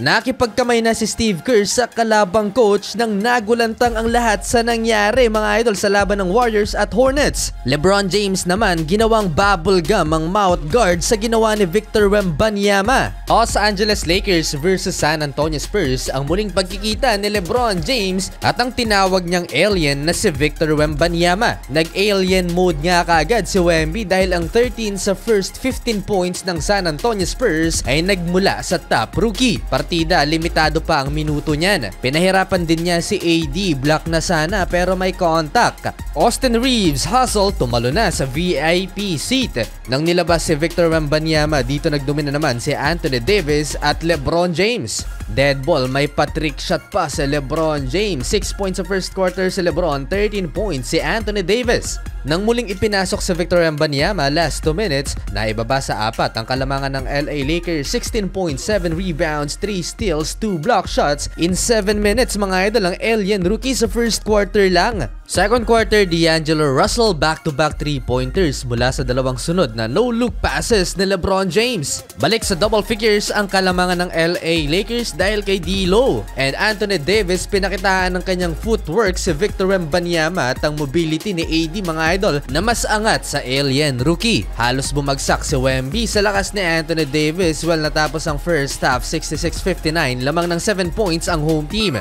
Nakipagkamay na si Steve Kerr sa kalabang coach nang nagulantang ang lahat sa nangyari mga idol sa laban ng Warriors at Hornets. LeBron James naman ginawang bubblegum ang mouth guard sa ginawa ni Victor Wembanyama. Los Angeles Lakers versus San Antonio Spurs ang muling pagkikita ni LeBron James at ang tinawag niyang alien na si Victor Wembanyama. Nag-alien mode nga kaagad si Wemby dahil ang 13 sa first 15 points ng San Antonio Spurs ay nagmula sa top rookie. Partida, limitado pa ang minuto niyan. Pinahirapan din niya si AD, block na sana pero may contact. Austin Reeves hustle, tumalo na sa VIP seat. Nang nilabas si Victor Wembanyama, dito nagdomina naman si Anthony Davis at LeBron James. Dead ball, may pa-trick shot pa si LeBron James. 6 points sa first quarter si LeBron, 13 points si Anthony Davis. Nang muling ipinasok sa Victor Wembanyama last 2 minutes, naibaba sa 4 ang kalamangan ng LA Lakers. 16 points, 7 rebounds, 3 steals, 2 block shots in 7 minutes mga idol ang alien rookie sa first quarter lang. Second quarter, D'Angelo Russell back-to-back 3-pointers mula sa dalawang sunod na no-look passes ni LeBron James. Balik sa double figures ang kalamangan ng LA Lakers dahil kay D'Lo. And Anthony Davis pinakitaan ng kanyang footwork si Victor Wembanyama at ang mobility ni AD mga idol na mas angat sa alien rookie. Halos bumagsak si Wemby sa lakas ni Anthony Davis while natapos ang first half 66-59, lamang ng 7 points ang home team.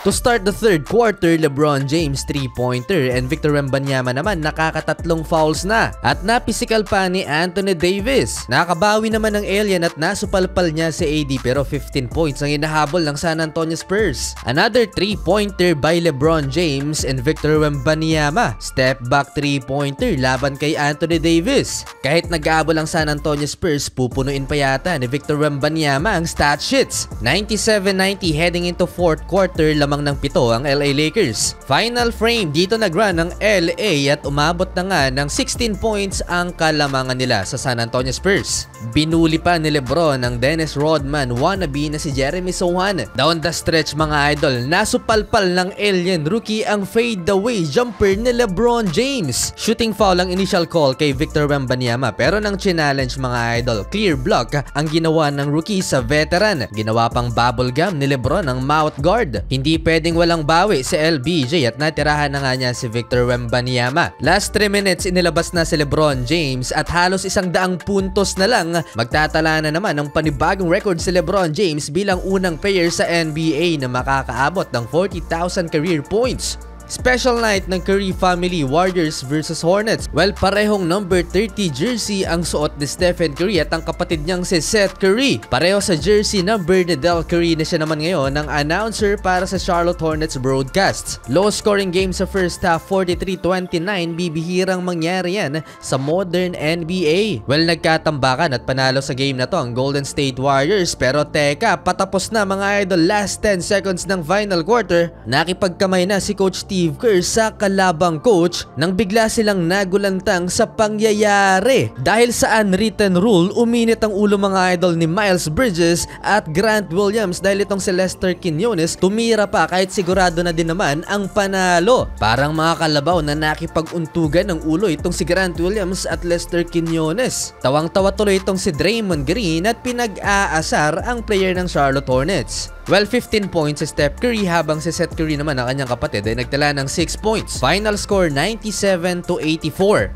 To start the third quarter, LeBron James 3-pointer and Victor Wembanyama naman nakakatatlong fouls na at napisikal pa ni Anthony Davis. Nakabawi naman ng alien at nasupalpal niya si AD pero 15 points ang inahabol ng San Antonio Spurs. Another 3-pointer by LeBron James and Victor Wembanyama. Step back 3-pointer laban kay Anthony Davis. Kahit nag-aabol ang San Antonio Spurs, pupunuin pa yata ni Victor Wembanyama ang stat sheets. 97-90 heading into fourth quarter, lamang ng 7 ang LA Lakers. Final frame, dito nag-run ng LA at umabot na nga ng 16 points ang kalamangan nila sa San Antonio Spurs. Binuli pa ni LeBron ang Dennis Rodman wannabe na si Jeremy Sohan. Down the stretch mga idol, nasupalpal ng alien rookie ang fadeaway jumper ni LeBron James. Shooting foul ang initial call kay Victor Wembanyama pero nang challenge mga idol, clear block ang ginawa ng rookie sa veteran. Ginawa pang bubblegum ni LeBron ang mouth guard. Hindi pwedeng walang bawi si LBJ at natirahan na nga niya si Victor Wembanyama. Last 3 minutes inilabas na si LeBron James at halos 100 puntos na lang. Magtatala na naman ng panibagong record si LeBron James bilang unang player sa NBA na makakaabot ng 40,000 career points. Special night ng Curry family, Warriors versus Hornets. Well, parehong number 30 jersey ang suot ni Stephen Curry at ang kapatid niyang si Seth Curry. Pareho sa jersey number ni Del Curry na siya naman ngayon ng announcer para sa Charlotte Hornets broadcasts. Low scoring game sa first half, 43-29, bibihirang mangyari yan sa modern NBA. Well, nagkatambakan at panalo sa game na to ang Golden State Warriors pero teka, patapos na mga idol, last 10 seconds ng final quarter, nakipagkamay na si Coach Steve Kerr sa kalabang coach nang bigla silang nagulantang sa pangyayari. Dahil sa unwritten rule, uminit ang ulo mga idol ni Miles Bridges at Grant Williams dahil itong si Lester Quinones tumira pa kahit sigurado na din naman ang panalo. Parang mga kalabaw na nakipag-untugan ng ulo itong si Grant Williams at Lester Quinones. Tawang-tawa tuloy itong si Draymond Green at pinag-aasar ang player ng Charlotte Hornets. Well, 15 points si Steph Curry habang si Seth Curry naman ang kanyang kapatid ay nagtala ng 6 points. Final score 97-84.